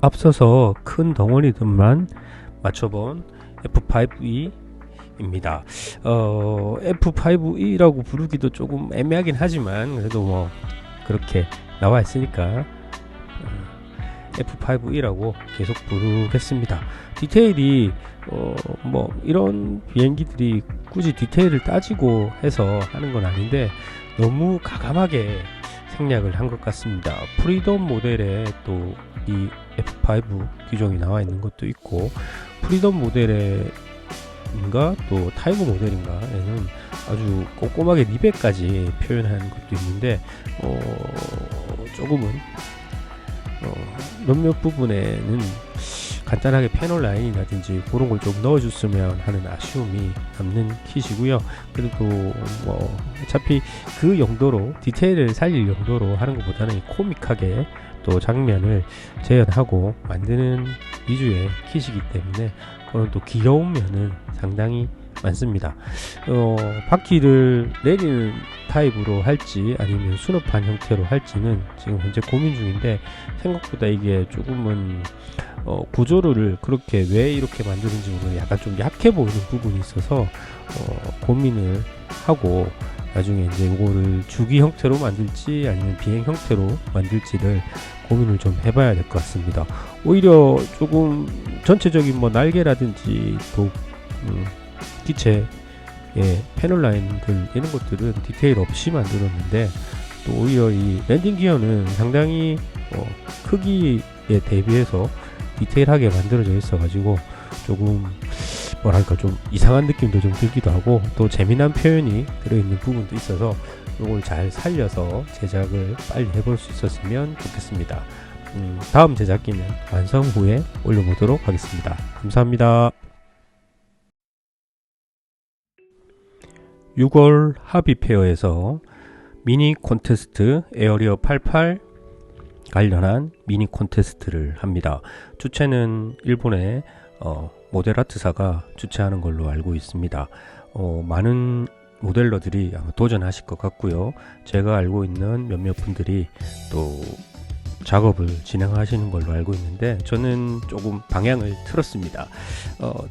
앞서서 큰 덩어리들만 맞춰본 F5E입니다. F5E라고 부르기도 조금 애매하긴 하지만 그래도 뭐 그렇게 나와 있으니까 F5E라고 계속 부르겠습니다. 디테일이 뭐 이런 비행기들이 굳이 디테일을 따지고 해서 하는 건 아닌데 너무 가감하게 생략을 한 것 같습니다. 프리덤 모델에 또 이 F5 규정이 나와 있는 것도 있고, 프리덤 모델인가 또 타이거 모델인가에는 아주 꼼꼼하게 리베까지 표현하는 것도 있는데 조금은 몇몇 부분에는 간단하게 패널 라인이라든지 그런 걸 좀 넣어줬으면 하는 아쉬움이 남는 킷이고요. 그래도 뭐 어차피 그 용도로 디테일을 살릴 용도로 하는 것보다는 코믹하게 또 장면을 재현하고 만드는 위주의 킷이기 때문에 그런 또 귀여운 면은 상당히 많습니다. 바퀴를 내리는 타입으로 할지 아니면 수납한 형태로 할지는 지금 현재 고민 중인데, 생각보다 이게 조금은 구조를 그렇게 왜 이렇게 만드는지 모르는 약간 좀 약해 보이는 부분이 있어서 고민을 하고 나중에 이제 이거를 주기 형태로 만들지 아니면 비행 형태로 만들지를 고민을 좀 해봐야 될 것 같습니다. 오히려 조금 전체적인 뭐 날개라든지 또 기체의 패널 라인들 이런 것들은 디테일 없이 만들었는데, 또 오히려 이 랜딩 기어는 상당히 크기에 대비해서 디테일하게 만들어져 있어 가지고 조금 뭐랄까 좀 이상한 느낌도 좀 들기도 하고, 또 재미난 표현이 들어있는 부분도 있어서 이걸 잘 살려서 제작을 빨리 해볼 수 있었으면 좋겠습니다. 다음 제작기는 완성 후에 올려보도록 하겠습니다. 감사합니다. 6월 하비페어에서 미니 콘테스트 에어리어 88 관련한 미니 콘테스트를 합니다. 주최는 일본의 모델아트사가 주최하는 걸로 알고 있습니다. 많은 모델러들이 아마 도전하실 것 같고요. 제가 알고 있는 몇몇 분들이 또 작업을 진행하시는 걸로 알고 있는데, 저는 조금 방향을 틀었습니다.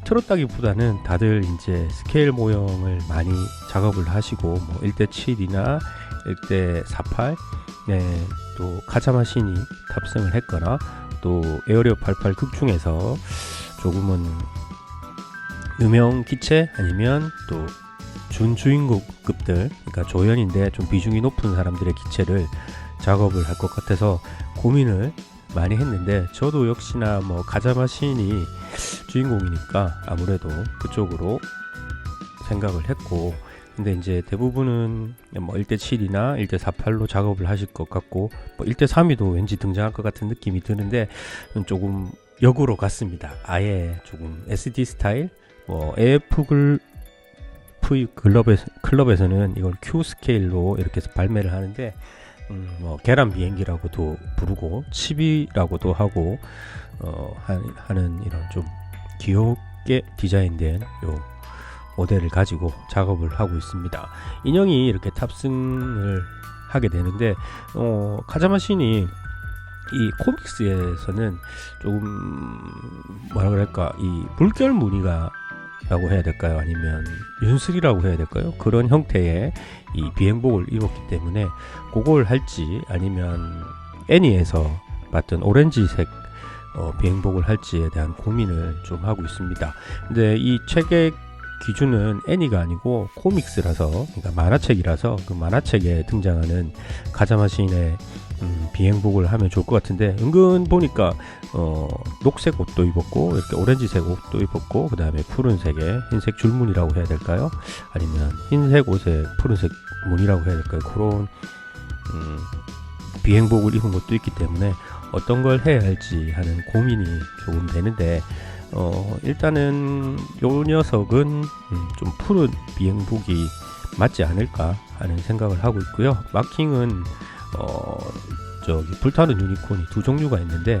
틀었다기보다는 다들 이제 스케일 모형을 많이 작업을 하시고 뭐 1:7이나 1:48 또 카자마신이 탑승을 했거나 또 에어리어 88 극 중에서 조금은 유명 기체 아니면 또 준주인공급들, 그러니까 조연인데 좀 비중이 높은 사람들의 기체를 작업을 할 것 같아서 고민을 많이 했는데, 저도 역시나 뭐 카자마신이 주인공이니까 아무래도 그쪽으로 생각을 했고, 근데 이제 대부분은 뭐 1:7이나 1:48로 작업을 하실 것 같고, 뭐 1:3이도 왠지 등장할 것 같은 느낌이 드는데 조금 역으로 갔습니다. 아예 조금 SD 스타일, 뭐 AF 클럽에서는 이걸 Q 스케일로 이렇게 해서 발매를 하는데, 뭐 계란 비행기라고도 부르고 칩이라고도 하고 하는 이런 좀 귀엽게 디자인된 요 모델을 가지고 작업을 하고 있습니다. 인형이 이렇게 탑승을 하게 되는데, 카자마신이 이 코믹스에서는 조금 뭐라 그럴까, 이 물결 무늬가 라고 해야 될까요? 아니면 윤슬이라고 해야 될까요? 그런 형태의 이 비행복을 입었기 때문에 그걸 할지 아니면 애니에서 봤던 오렌지색 비행복을 할지에 대한 고민을 좀 하고 있습니다. 근데 이 책의 기준은 애니가 아니고 코믹스라서, 그러니까 만화책이라서 그 만화책에 등장하는 가자마신의 비행복을 하면 좋을 것 같은데, 은근 보니까 녹색 옷도 입었고 이렇게 오렌지색 옷도 입었고, 그 다음에 푸른색에 흰색 줄무늬라고 해야 될까요? 아니면 흰색 옷에 푸른색 무늬라고 해야 될까요? 그런 비행복을 입은 것도 있기 때문에 어떤 걸 해야 할지 하는 고민이 조금 되는데, 일단은 요 녀석은 좀 푸른 비행복이 맞지 않을까 하는 생각을 하고 있고요. 마킹은 저기 불타는 유니콘이 두 종류가 있는데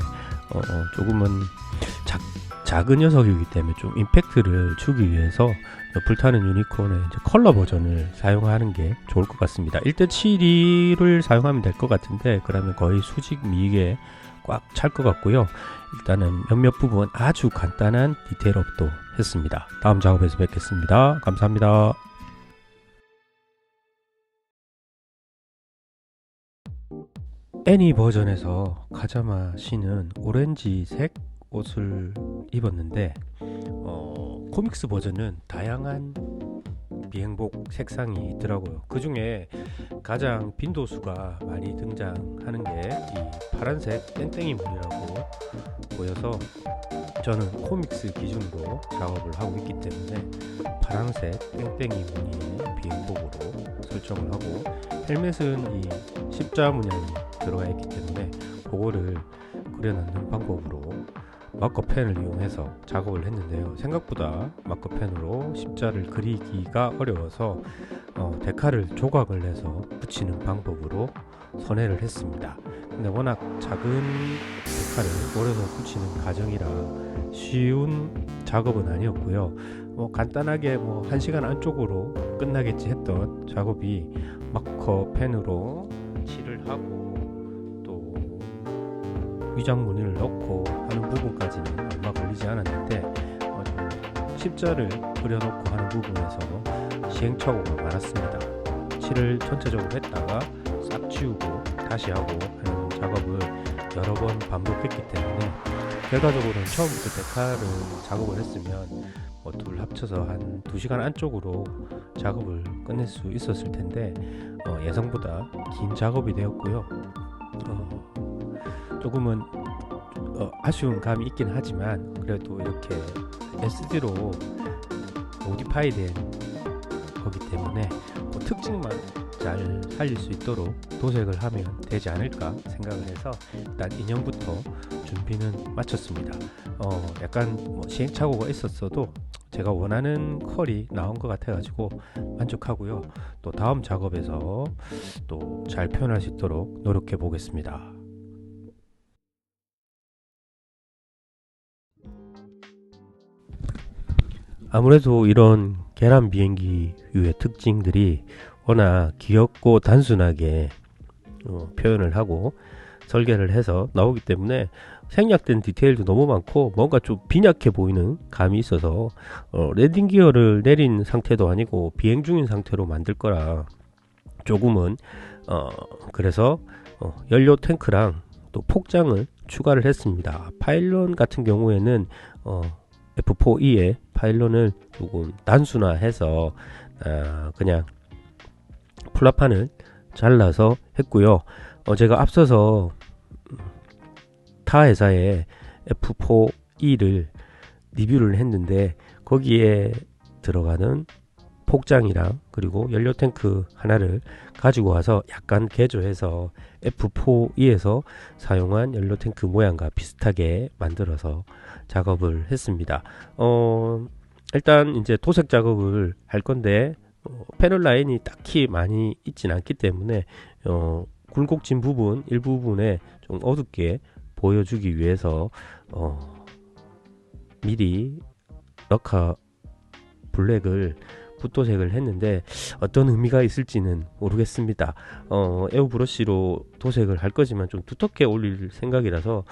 조금은 작은 녀석이기 때문에 좀 임팩트를 주기 위해서 불타는 유니콘의 이제 컬러 버전을 사용하는 게 좋을 것 같습니다. 1:7을 사용하면 될 것 같은데, 그러면 거의 수직 미익의 꽉 찰 것 같고요. 일단은 몇몇 부분 아주 간단한 디테일업도 했습니다. 다음 작업에서 뵙겠습니다. 감사합니다. 애니 버전에서 카자마 씨는 오렌지색 옷을 입었는데 코믹스 버전은 다양한 비행복 색상이 있더라고요. 그 중에 가장 빈도수가 많이 등장하는 게 이 파란색 땡땡이 무늬라고 보여서 저는 코믹스 기준으로 작업을 하고 있기 때문에 파란색 땡땡이 무늬의 비행복으로 설정을 하고, 헬멧은 이 십자 문양이 들어가 있기 때문에 그거를 그려넣는 방법으로 마커펜을 이용해서 작업을 했는데요. 생각보다 마커펜으로 십자를 그리기가 어려워서 데칼을 조각을 내서 붙이는 방법으로 선회를 했습니다. 근데 워낙 작은 데칼을 오려서 붙이는 과정이라 쉬운 작업은 아니었고요. 간단하게 1시간 안쪽으로 끝나겠지 했던 작업이 마커펜으로 칠을 하고 또 위장 무늬를 넣고 하는 부분까지는 얼마 걸리지 않았는데 십자를 그려놓고 하는 부분에서 시행착오가 많았습니다. 칠을 전체적으로 했다가 싹 지우고 다시 하고 하는 작업을 여러 번 반복했기 때문에 결과적으로는 처음부터 데칼을 작업을 했으면 둘 합쳐서 한 2시간 안쪽으로 작업을 끝낼 수 있었을 텐데 예상보다 긴 작업이 되었고요. 조금은 아쉬운 감이 있긴 하지만 그래도 이렇게 SD로 모디파이 된 거기 때문에 특징만 잘 살릴 수 있도록 도색을 하면 되지 않을까 생각을 해서 일단 인형부터 준비는 마쳤습니다. 약간 시행착오가 있었어도 제가 원하는 컬이 나온 것 같아 가지고 만족하고요. 또 다음 작업에서 또 잘 표현할 수 있도록 노력해 보겠습니다. 아무래도 이런 계란 비행기류의 특징들이 워낙 귀엽고 단순하게 표현을 하고 설계를 해서 나오기 때문에 생략된 디테일도 너무 많고 뭔가 좀 빈약해 보이는 감이 있어서 랜딩 기어를 내린 상태도 아니고 비행 중인 상태로 만들 거라 조금은 그래서 연료 탱크랑 또 폭장을 추가를 했습니다. 파일런 같은 경우에는 F4E의 파일런을 조금 단순화해서 그냥 플라판을 잘라서 했고요. 제가 앞서서 타 회사의 F4E를 리뷰를 했는데 거기에 들어가는 폭장이랑 그리고 연료 탱크 하나를 가지고 와서 약간 개조해서 F4E에서 사용한 연료 탱크 모양과 비슷하게 만들어서 작업을 했습니다. 일단 이제 도색 작업을 할 건데 패널 라인이 딱히 많이 있진 않기 때문에 굴곡진 부분 일부분에 좀 어둡게 보여주기 위해서 미리 너카 블랙을 붓도색을 했는데 어떤 의미가 있을지는 모르겠습니다. 에어 브러쉬로 도색을 할 거지만 좀 두텁게 올릴 생각이라서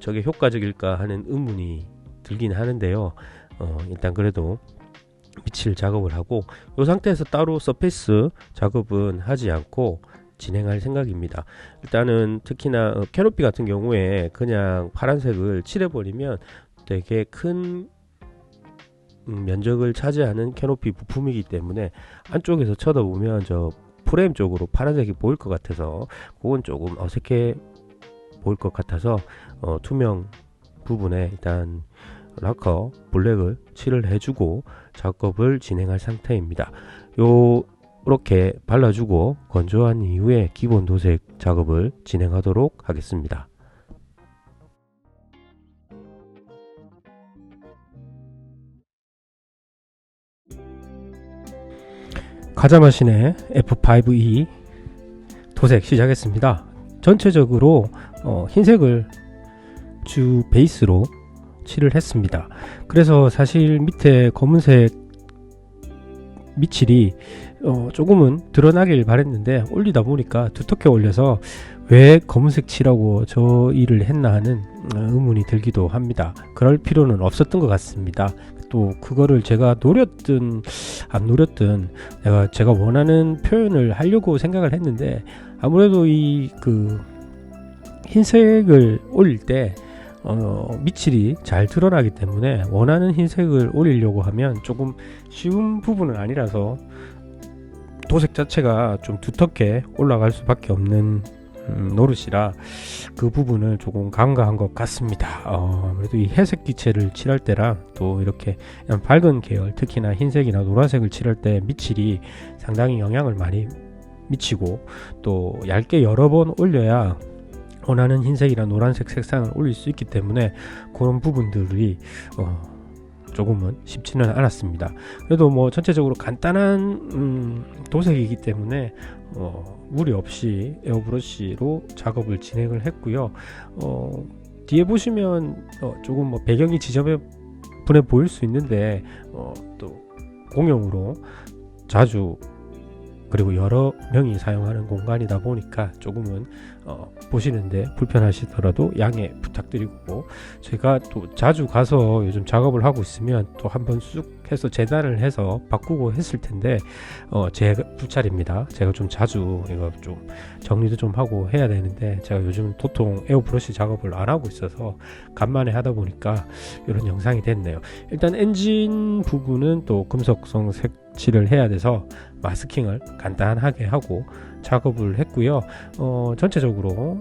저게 효과적일까 하는 의문이 들긴 하는데요. 일단 그래도 빛을 작업을 하고 이 상태에서 따로 서페이스 작업은 하지 않고 진행할 생각입니다. 일단은 특히나 캐노피 같은 경우에 그냥 파란색을 칠해버리면 되게 큰 면적을 차지하는 캐노피 부품이기 때문에 안쪽에서 쳐다보면 저 프레임 쪽으로 파란색이 보일 것 같아서 그건 조금 어색해 보일 것 같아서 투명 부분에 일단 라커 블랙을 칠을 해주고 작업을 진행할 상태입니다. 이렇게 발라주고 건조한 이후에 기본 도색 작업을 진행하도록 하겠습니다. 카자마신의 F5E 도색 시작했습니다. 전체적으로 흰색을 주 베이스로 칠을 했습니다. 그래서 사실 밑에 검은색 밑칠이 조금은 드러나길 바랬는데 올리다 보니까 두텁게 올려서 왜 검은색 칠하고 저 일을 했나 하는 의문이 들기도 합니다. 그럴 필요는 없었던 것 같습니다. 또 그거를 제가 노렸든 안 노렸든 제가 원하는 표현을 하려고 생각을 했는데, 아무래도 이 그 흰색을 올릴 때 밑칠이 잘 드러나기 때문에 원하는 흰색을 올리려고 하면 조금 쉬운 부분은 아니라서 도색 자체가 좀 두텁게 올라갈 수밖에 없는 노릇이라 그 부분을 조금 간과한 것 같습니다. 아무래도 이 회색 기체를 칠할 때랑 또 이렇게 밝은 계열, 특히나 흰색이나 노란색을 칠할 때 밑칠이 상당히 영향을 많이 미치고, 또 얇게 여러 번 올려야 원하는 흰색이나 노란색 색상을 올릴 수 있기 때문에 그런 부분들이 조금은 쉽지는 않았습니다. 그래도 뭐 전체적으로 간단한 도색이기 때문에 무리 없이 에어브러쉬로 작업을 진행을 했고요. 뒤에 보시면 조금 뭐 배경이 지저분해 보일 수 있는데 또 공용으로 자주 그리고 여러 명이 사용하는 공간이다 보니까 조금은 보시는데 불편하시더라도 양해 부탁드리고, 제가 또 자주 가서 요즘 작업을 하고 있으면 또 한번 쑥 해서 재단을 해서 바꾸고 했을 텐데 제 불찰입니다. 제가 좀 자주 이거 좀 정리도 좀 하고 해야 되는데 제가 요즘 도통 에어브러쉬 작업을 안 하고 있어서 간만에 하다 보니까 이런 영상이 됐네요. 일단 엔진 부분은 또 금속성 색칠을 해야 돼서 마스킹을 간단하게 하고 작업을 했고요. 전체적으로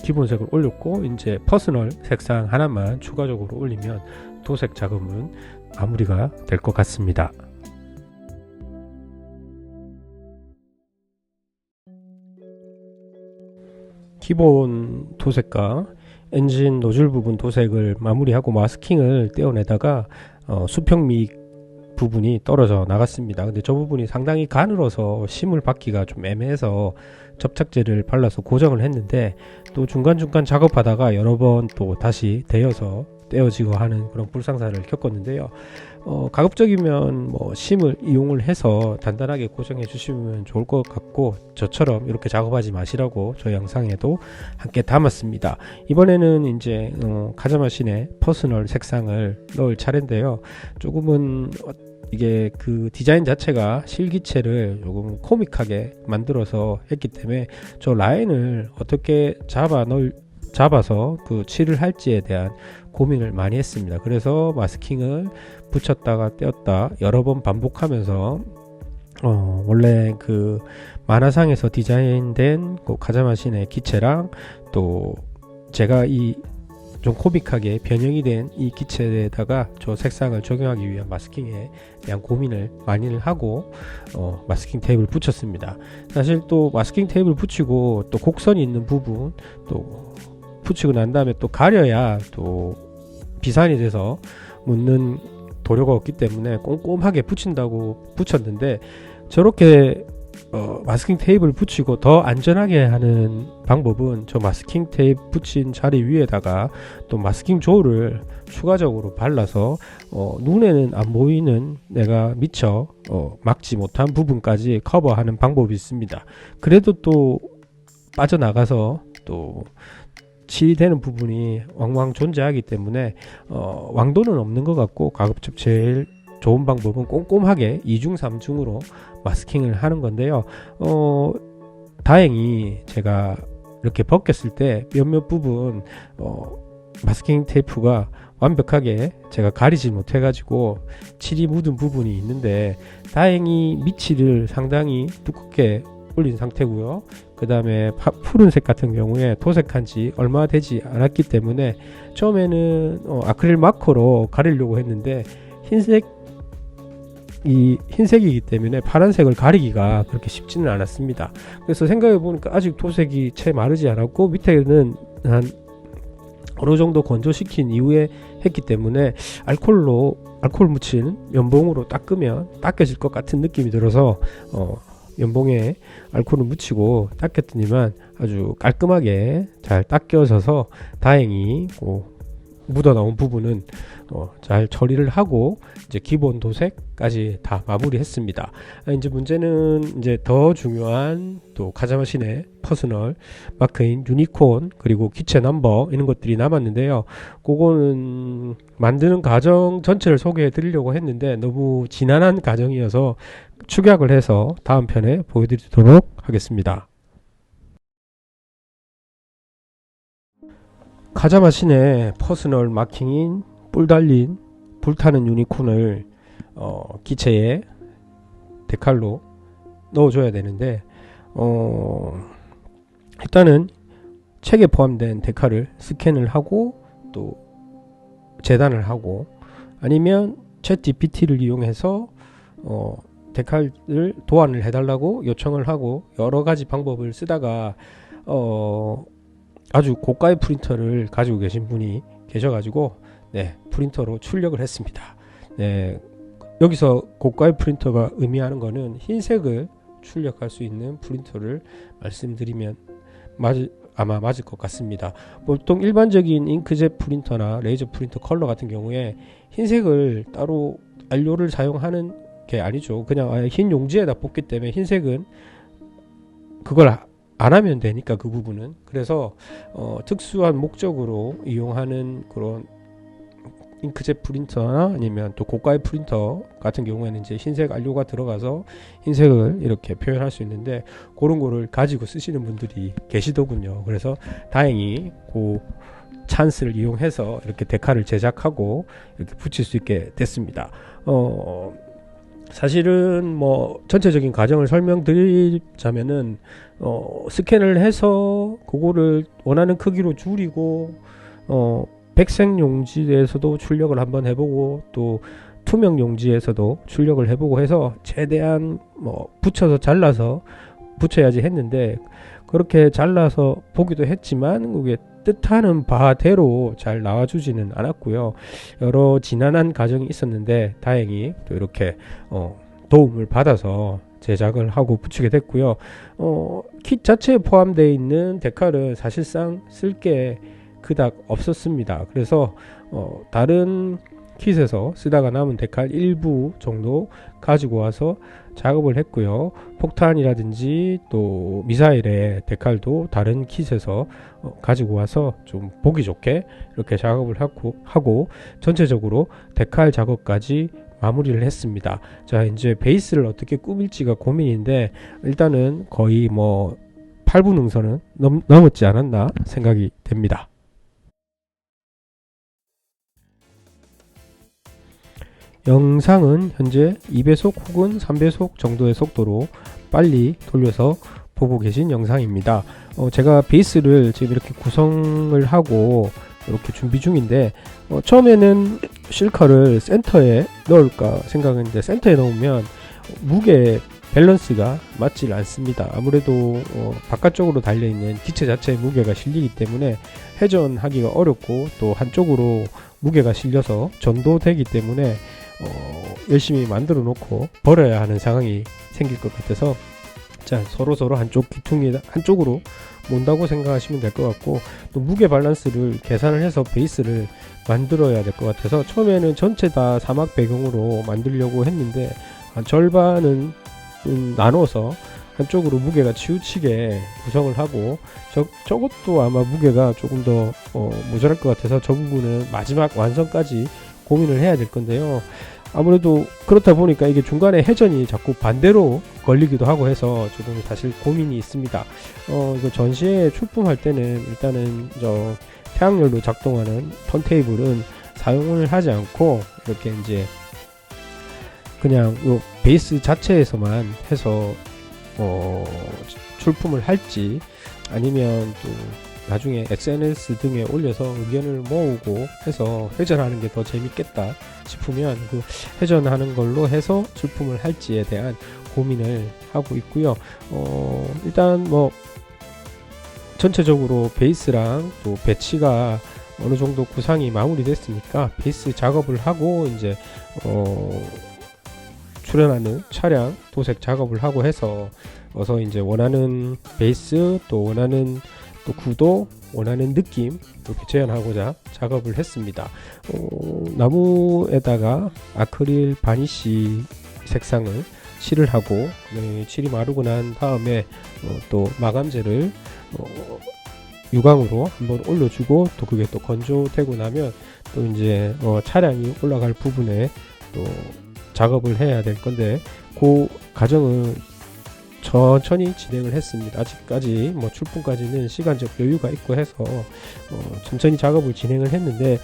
기본색을 올렸고 이제 퍼스널 색상 하나만 추가적으로 올리면 도색 작업은 마무리가 될 것 같습니다. 기본 도색과 엔진 노즐 부분 도색을 마무리하고 마스킹을 떼어내다가 수평미 부분이 떨어져 나갔습니다. 근데 저 부분이 상당히 가늘어서 심을 받기가 좀 애매해서 접착제를 발라서 고정을 했는데, 또 중간중간 작업하다가 여러 번 또 다시 데여서 떼어지고 하는 그런 불상사를 겪었는데요. 가급적이면 뭐 심을 이용을 해서 단단하게 고정해 주시면 좋을 것 같고, 저처럼 이렇게 작업하지 마시라고 저 영상에도 함께 담았습니다. 이번에는 이제 카자마신의 퍼스널 색상을 넣을 차례인데요. 조금은 이게 그 디자인 자체가 실기체를 조금 코믹하게 만들어서 했기 때문에 저 라인을 어떻게 잡아서 그 칠을 할지에 대한 고민을 많이 했습니다. 그래서 마스킹을 붙였다가 떼었다 여러 번 반복하면서 원래 그 만화상에서 디자인된 그 카자마신의 기체랑 또 제가 이 좀 코믹하게 변형이 된 이 기체에다가 저 색상을 적용하기 위한 마스킹에 대한 고민을 많이 하고 마스킹 테이프를 붙였습니다. 사실 또 마스킹 테이프를 붙이고 또 곡선이 있는 부분 또 붙이고 난 다음에 또 가려야 또 비산이 돼서 묻는 도료가 없기 때문에 꼼꼼하게 붙인다고 붙였는데, 저렇게 마스킹 테이프를 붙이고 더 안전하게 하는 방법은 저 마스킹 테이프 붙인 자리 위에다가 또 마스킹 조를 추가적으로 발라서 눈에는 안 보이는 내가 미처 막지 못한 부분까지 커버하는 방법이 있습니다. 그래도 또 빠져나가서 또 칠되는 부분이 왕왕 존재하기 때문에 왕도는 없는 것 같고, 가급적 제일 좋은 방법은 꼼꼼하게 2중 3중으로 마스킹을 하는 건데요. 다행히 제가 이렇게 벗겼을 때 몇몇 부분 마스킹 테이프가 완벽하게 제가 가리지 못해 가지고 칠이 묻은 부분이 있는데, 다행히 밑칠을 상당히 두껍게 올린 상태고요. 그 다음에 푸른색 같은 경우에 도색한 지 얼마 되지 않았기 때문에 처음에는 아크릴 마커로 가리려고 했는데 흰색이기 때문에 파란색을 가리기가 그렇게 쉽지는 않았습니다. 그래서 생각해 보니까 아직 도색이 채 마르지 않았고 밑에는 한 어느 정도 건조시킨 이후에 했기 때문에 알코올 묻힌 면봉으로 닦으면 닦여질 것 같은 느낌이 들어서 면봉에 알코올을 묻히고 닦였더니만 아주 깔끔하게 잘 닦여져서 다행히 묻어 나온 부분은 잘 처리를 하고 이제 기본 도색까지 다 마무리했습니다. 이제 문제는 이제 더 중요한 또 카자마신의 퍼스널 마크인 유니콘 그리고 기체 넘버 이런 것들이 남았는데요. 그거는 만드는 과정 전체를 소개해 드리려고 했는데 너무 지난한 과정이어서 축약을 해서 다음 편에 보여드리도록 하겠습니다. 카자마신의 퍼스널 마킹인 뿔 달린 불타는 유니콘을 기체에 데칼로 넣어줘야 되는데 일단은 책에 포함된 데칼을 스캔을 하고 또 재단을 하고 아니면 챗 GPT를 이용해서 데칼을 도안을 해달라고 요청을 하고 여러 가지 방법을 쓰다가 아주 고가의 프린터를 가지고 계신 분이 계셔가지고 프린터로 출력을 했습니다. 여기서 고가의 프린터가 의미하는 거는 흰색을 출력할 수 있는 프린터를 말씀드리면 아마 맞을 것 같습니다. 보통 일반적인 잉크젯 프린터나 레이저 프린터 컬러 같은 경우에 흰색을 따로 안료를 사용하는 게 아니죠. 그냥 아예 흰 용지에다 뽑기 때문에 흰색은 그걸 안 하면 되니까 그 부분은. 그래서 특수한 목적으로 이용하는 그런 잉크젯 프린터나 아니면 또 고가의 프린터 같은 경우에는 이제 흰색 안료가 들어가서 흰색을 이렇게 표현할 수 있는데 그런 거를 가지고 쓰시는 분들이 계시더군요. 그래서 다행히 그 찬스를 이용해서 이렇게 데칼을 제작하고 이렇게 붙일 수 있게 됐습니다. 사실은 뭐 전체적인 과정을 설명드리자면은 스캔을 해서 그거를 원하는 크기로 줄이고 백색 용지에서도 출력을 한번 해보고 또 투명 용지에서도 출력을 해보고 해서 최대한 붙여서 잘라서 붙여야지 했는데 그렇게 잘라서 보기도 했지만 그게 뜻하는 바대로 잘 나와주지는 않았고요. 여러 지난한 과정이 있었는데 다행히 또 이렇게 도움을 받아서 제작을 하고 붙이게 됐고요. 킷 자체에 포함되어 있는 데칼은 사실상 쓸 게 그닥 없었습니다. 그래서 다른 킷에서 쓰다가 남은 데칼 일부 정도 가지고 와서 작업을 했고요. 폭탄이라든지 또 미사일의 데칼도 다른 킷에서 가지고 와서 좀 보기 좋게 이렇게 작업을 하고 전체적으로 데칼 작업까지 마무리를 했습니다. 자, 이제 베이스를 어떻게 꾸밀지가 고민인데 일단은 거의 8분 응선은 넘었지 않았나 생각이 됩니다. 영상은 현재 2배속 혹은 3배속 정도의 속도로 빨리 돌려서 보고 계신 영상입니다. 제가 베이스를 지금 이렇게 구성을 하고 이렇게 준비 중인데 처음에는 실카를 센터에 넣을까 생각했는데 센터에 넣으면 무게 밸런스가 맞질 않습니다. 아무래도 바깥쪽으로 달려있는 기체 자체의 무게가 실리기 때문에 회전하기가 어렵고 또 한쪽으로 무게가 실려서 전도되기 때문에 열심히 만들어 놓고 버려야 하는 상황이 생길 것 같아서 서로 한쪽 귀퉁이 한쪽으로 몬다고 생각하시면 될 것 같고 또 무게 밸런스를 계산을 해서 베이스를 만들어야 될 것 같아서 처음에는 전체 다 사막 배경으로 만들려고 했는데 절반은 나눠서 한쪽으로 무게가 치우치게 구성을 하고 저것도 아마 무게가 조금 더 모자랄 것 같아서 저 부분은 마지막 완성까지 고민을 해야 될 건데요. 아무래도 그렇다 보니까 이게 중간에 회전이 자꾸 반대로 걸리기도 하고 해서 조금 사실 고민이 있습니다. 이거 전시에 출품할 때는 일단은 태양열로 작동하는 턴테이블은 사용을 하지 않고 이렇게 이제 그냥 요 베이스 자체에서만 해서 출품을 할지 아니면 또 나중에 SNS 등에 올려서 의견을 모으고 해서 회전하는 게 더 재밌겠다 싶으면 그 회전하는 걸로 해서 출품을 할지에 대한 고민을 하고 있고요. 일단 전체적으로 베이스랑 또 배치가 어느 정도 구상이 마무리됐으니까 베이스 작업을 하고 이제 출연하는 차량 도색 작업을 하고 해서 이제 원하는 베이스 또 원하는 또 구도, 원하는 느낌 이렇게 재현하고자 작업을 했습니다. 나무에다가 아크릴 바니쉬 색상을 칠을 하고, 칠이 마르고 난 다음에 또 마감재를 유광으로 한번 올려주고, 또 그게 또 건조되고 나면 또 이제 차량이 올라갈 부분에 또 작업을 해야 될 건데, 그 과정은 천천히 진행을 했습니다. 아직까지 출품까지는 시간적 여유가 있고 해서 천천히 작업을 진행을 했는데,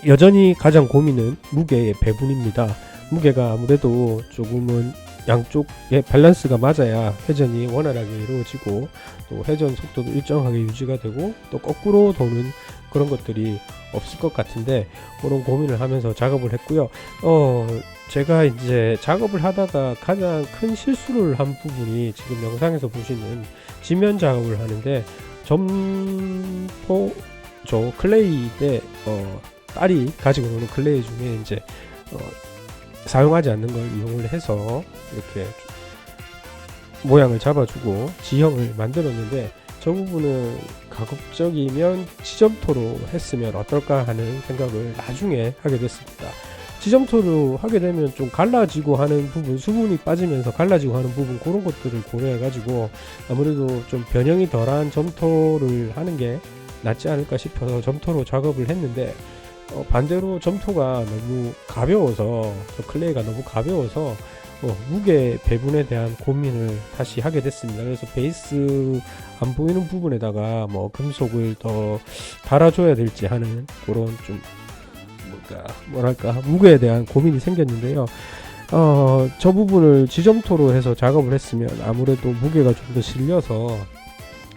여전히 가장 고민은 무게의 배분입니다. 무게가 아무래도 조금은 양쪽의 밸런스가 맞아야 회전이 원활하게 이루어지고, 또 회전 속도도 일정하게 유지가 되고, 또 거꾸로 도는 그런 것들이 없을 것 같은데, 그런 고민을 하면서 작업을 했고요. 제가 이제 작업을 하다가 가장 큰 실수를 한 부분이, 지금 영상에서 보시는 지면 작업을 하는데, 점토조 클레이인데 딸이 가지고 노는 클레이 중에 이제 사용하지 않는 걸 이용을 해서 이렇게 모양을 잡아주고 지형을 만들었는데, 저 부분은 가급적이면 지점토로 했으면 어떨까 하는 생각을 나중에 하게 됐습니다. 지점토로 하게 되면 좀 갈라지고 하는 부분, 수분이 빠지면서 갈라지고 하는 부분, 그런 것들을 고려해 가지고 아무래도 좀 변형이 덜한 점토를 하는 게 낫지 않을까 싶어서 점토로 작업을 했는데, 반대로 점토가 너무 가벼워서, 클레이가 너무 가벼워서 무게 배분에 대한 고민을 다시 하게 됐습니다. 그래서 베이스 안 보이는 부분에다가 금속을 더 달아줘야 될지 하는 그런 좀 뭐랄까 무게에 대한 고민이 생겼는데요. 저 부분을 지점토로 해서 작업을 했으면 아무래도 무게가 좀 더 실려서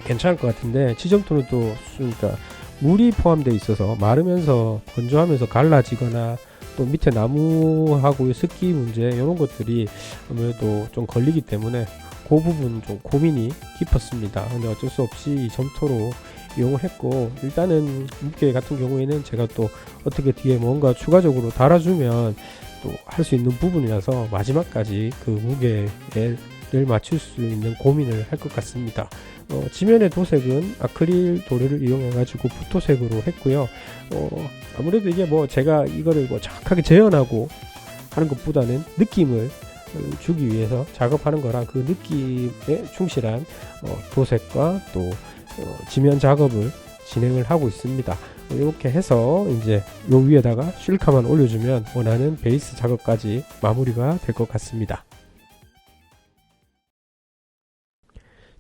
괜찮을 것 같은데, 지점토는 또 그러니까 물이 포함되어 있어서 마르면서 건조하면서 갈라지거나, 또 밑에 나무하고 습기 문제 이런 것들이 아무래도 좀 걸리기 때문에 그 부분 좀 고민이 깊었습니다. 근데 어쩔 수 없이 이 점토로 이용을 했고, 일단은 무게 같은 경우에는 제가 또 어떻게 뒤에 뭔가 추가적으로 달아주면 또 할 수 있는 부분이라서 마지막까지 그 무게를 맞출 수 있는 고민을 할 것 같습니다. 지면의 도색은 아크릴 도료를 이용해 가지고 붓도색으로 했고요. 아무래도 이게 제가 이거를 정확하게 재현하고 하는 것보다는 느낌을 주기 위해서 작업하는 거라, 그 느낌에 충실한 도색과 또 지면 작업을 진행을 하고 있습니다. 이렇게 해서 이제 요 위에다가 쉴카만 올려주면 원하는 베이스 작업까지 마무리가 될 것 같습니다.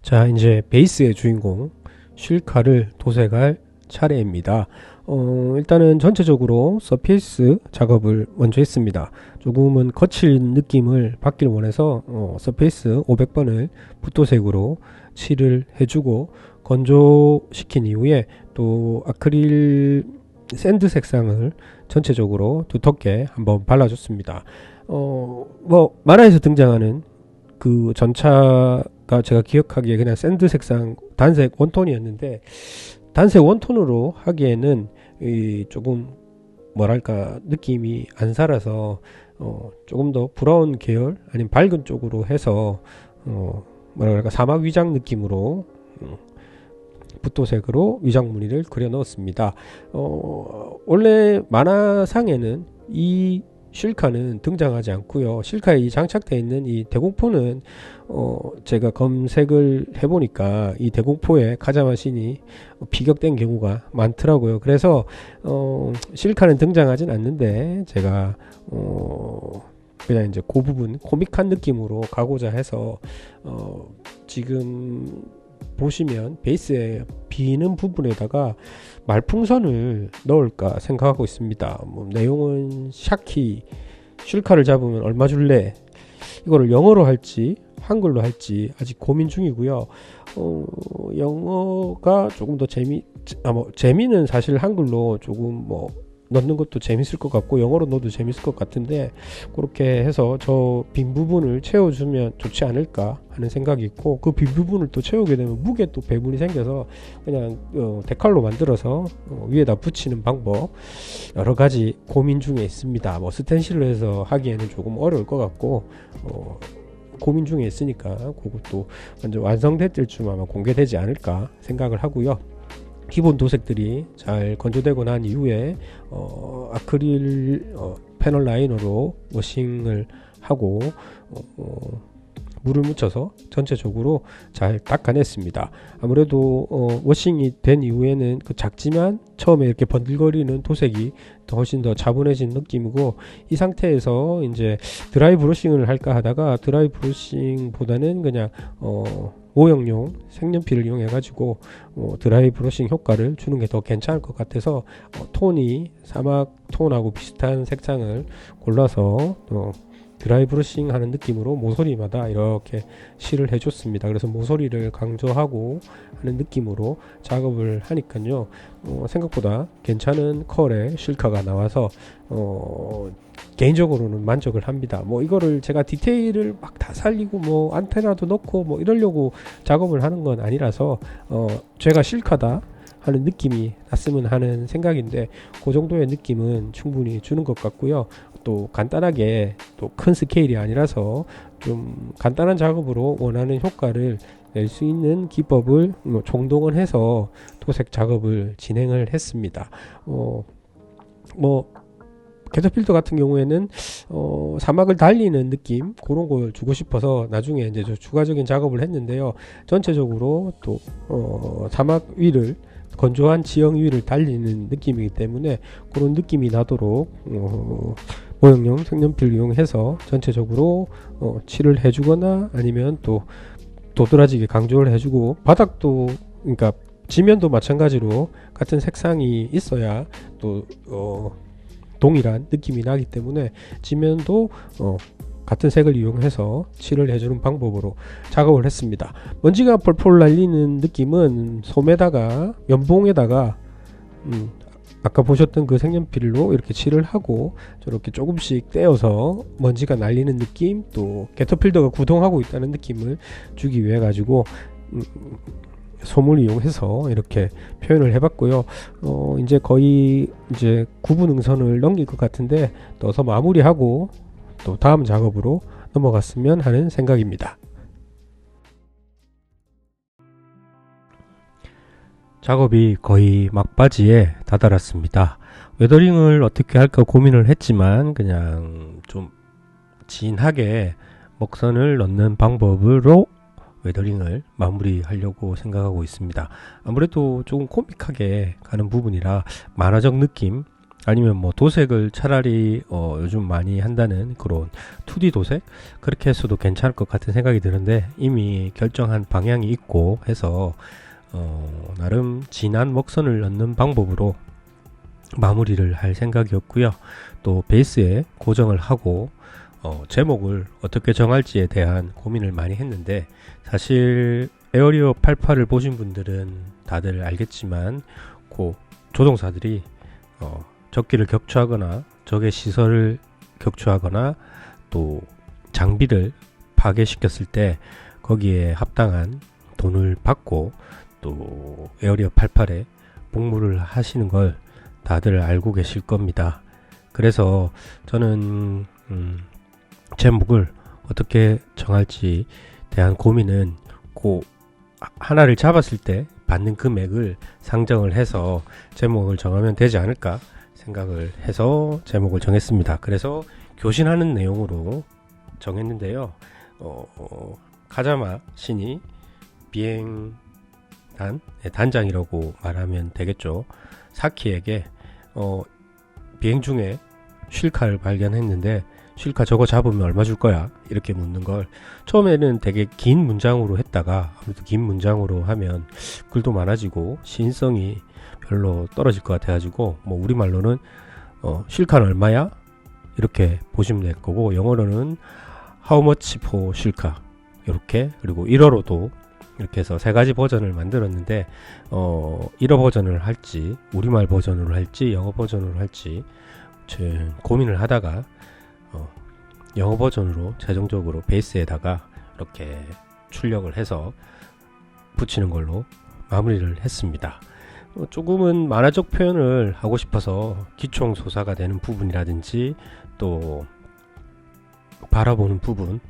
자, 이제 베이스의 주인공 쉴카를 도색할 차례입니다. 일단은 전체적으로 서페이스 작업을 먼저 했습니다. 조금은 거친 느낌을 받길 원해서 서페이스 500번을 붓도색으로 칠을 해주고, 건조시킨 이후에 또 아크릴 샌드 색상을 전체적으로 두텁게 한번 발라줬습니다. 만화에서 등장하는 그 전차가 제가 기억하기에 그냥 샌드 색상 단색 원톤이었는데, 단색 원톤으로 하기에는 조금 뭐랄까 느낌이 안 살아서 조금 더 브라운 계열 아니면 밝은 쪽으로 해서 뭐랄까 사막 위장 느낌으로 붓도색으로 위장 무늬를 그려 넣었습니다. 원래 만화상에는 이 쉴카는 등장하지 않고요. 쉴카에 이 장착되어 있는 이 대공포는 제가 검색을 해보니까 이 대공포에 가자마신이 피격된 경우가 많더라고요. 그래서 쉴카는 등장하진 않는데, 제가 그냥 이제 그 부분 코믹한 느낌으로 가고자 해서 지금 보시면 베이스에 비는 부분에다가 말풍선을 넣을까 생각하고 있습니다. 내용은 샤키, 쉴카를 잡으면 얼마 줄래, 이거를 영어로 할지 한글로 할지 아직 고민 중이고요. 영어가 조금 더 재미는 사실 한글로 조금 넣는 것도 재밌을 것 같고, 영어로 넣어도 재밌을 것 같은데, 그렇게 해서 저 빈 부분을 채워주면 좋지 않을까 하는 생각이 있고, 그 빈 부분을 또 채우게 되면 무게 또 배분이 생겨서 그냥 데칼로 만들어서 위에다 붙이는 방법 여러 가지 고민 중에 있습니다. 스텐실로 해서 하기에는 조금 어려울 것 같고, 고민 중에 있으니까 그것도 먼저 완성될 때쯤 아마 공개되지 않을까 생각을 하고요. 기본 도색들이 잘 건조되고 난 이후에 아크릴 패널 라이너로 워싱을 하고 물을 묻혀서 전체적으로 잘 닦아냈습니다. 아무래도 워싱이 된 이후에는 그 작지만 처음에 이렇게 번들거리는 도색이 훨씬 더 차분해진 느낌이고, 이 상태에서 이제 드라이 브러싱을 할까 하다가 드라이 브러싱보다는 그냥 모형용 색연필을 이용해 가지고 드라이 브러싱 효과를 주는 게 더 괜찮을 것 같아서 톤이 사막 톤하고 비슷한 색상을 골라서 드라이 브러싱 하는 느낌으로 모서리마다 이렇게 칠을 해줬습니다. 그래서 모서리를 강조하고 하는 느낌으로 작업을 하니까요, 생각보다 괜찮은 컬의 실카가 나와서 개인적으로는 만족을 합니다. 뭐 이거를 제가 디테일을 막 다 살리고 뭐 안테나도 넣고 뭐 이러려고 작업을 하는 건 아니라서 제가 실카다 하는 느낌이 났으면 하는 생각인데, 그 정도의 느낌은 충분히 주는 것 같고요. 또 간단하게, 또 큰 스케일이 아니라서 좀 간단한 작업으로 원하는 효과를 낼 수 있는 기법을 총동원해서 도색 작업을 진행을 했습니다. 캐터필더 같은 경우에는 사막을 달리는 느낌, 그런 걸 주고 싶어서 나중에 이제 추가적인 작업을 했는데요. 전체적으로 또 사막 위를, 건조한 지형 위를 달리는 느낌이기 때문에 그런 느낌이 나도록 모형용 색연필 이용해서 전체적으로 칠을 해주거나 아니면 또 도드라지게 강조를 해주고, 바닥도, 그러니까 지면도 마찬가지로 같은 색상이 있어야 또 동일한 느낌이 나기 때문에 지면도 같은 색을 이용해서 칠을 해주는 방법으로 작업을 했습니다. 먼지가 펄펄 날리는 느낌은 솜에다가, 면봉에다가 아까 보셨던 그 색연필로 이렇게 칠을 하고 저렇게 조금씩 떼어서 먼지가 날리는 느낌, 또 캐터필더가 구동하고 있다는 느낌을 주기 위해 가지고 솜을 이용해서 이렇게 표현을 해봤고요. 이제 거의 이제 구분 응선을 넘길 것 같은데 넣어서 마무리하고 또 다음 작업으로 넘어갔으면 하는 생각입니다. 작업이 거의 막바지에 다다랐습니다. 웨더링을 어떻게 할까 고민을 했지만 그냥 좀 진하게 먹선을 넣는 방법으로 웨더링을 마무리하려고 생각하고 있습니다. 아무래도 조금 코믹하게 가는 부분이라 만화적 느낌, 아니면 뭐 도색을 차라리 요즘 많이 한다는 그런 2D 도색, 그렇게 했어도 괜찮을 것 같은 생각이 드는데, 이미 결정한 방향이 있고 해서 나름 진한 먹선을 넣는 방법으로 마무리를 할 생각이었고요. 또 베이스에 고정을 하고 제목을 어떻게 정할지에 대한 고민을 많이 했는데, 사실 에어리어 88을 보신 분들은 다들 알겠지만 그 조종사들이 적기를 격추하거나 적의 시설을 격추하거나 또 장비를 파괴시켰을 때 거기에 합당한 돈을 받고 또 에어리어 88에 복무를 하시는 걸 다들 알고 계실 겁니다. 그래서 저는 제목을 어떻게 정할지 대한 고민은 그 하나를 잡았을 때 받는 금액을 상정을 해서 제목을 정하면 되지 않을까 생각을 해서 제목을 정했습니다. 그래서 교신하는 내용으로 정했는데요. 카자마 신이 비행단 단장이라고 말하면 되겠죠. 사키에게 비행 중에 쉴카를 발견했는데 쉴카 저거 잡으면 얼마 줄 거야? 이렇게 묻는 걸 처음에는 되게 긴 문장으로 했다가, 아무래도 긴 문장으로 하면 글도 많아지고 시인성이 별로 떨어질 것 같아가지고 뭐 우리말로는 쉴카는 얼마야? 이렇게 보시면 될 거고, 영어로는 How much for 쉴카? 이렇게, 그리고 일어로도 이렇게 해서 세 가지 버전을 만들었는데 일어 버전을 할지 우리말 버전으로 할지 영어 버전으로 할지 고민을 하다가 영어 버전으로 최종적으로 베이스에다가 이렇게 출력을 해서 붙이는 걸로 마무리를 했습니다. 조금은 만화적 표현을 하고 싶어서 기총소사가 되는 부분이라든지 또 바라보는 부분,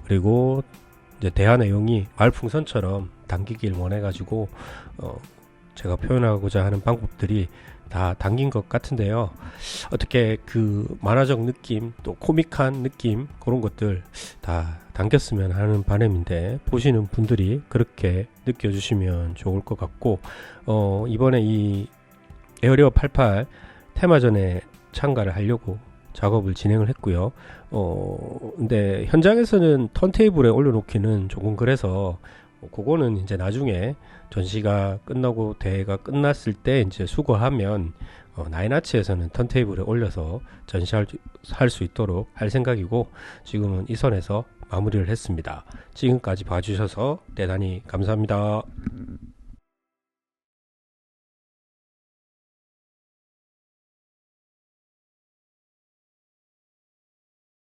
그리고 이제 대화 내용이 말풍선처럼 당기길 원해가지고 제가 표현하고자 하는 방법들이 다 담긴 것 같은데요. 어떻게 그 만화적 느낌 또 코믹한 느낌 그런 것들 다 담겼으면 하는 바람인데 보시는 분들이 그렇게 느껴주시면 좋을 것 같고 이번에 이 에어리어 88 테마전에 참가를 하려고 작업을 진행을 했고요. 근데 현장에서는 턴테이블에 올려놓기는 조금 그래서 그거는 이제 나중에 전시가 끝나고 대회가 끝났을 때 이제 수거하면 나인아치에서는 턴테이블에 올려서 전시할 수 있도록 할 생각이고 지금은 이 선에서 마무리를 했습니다. 지금까지 봐주셔서 대단히 감사합니다.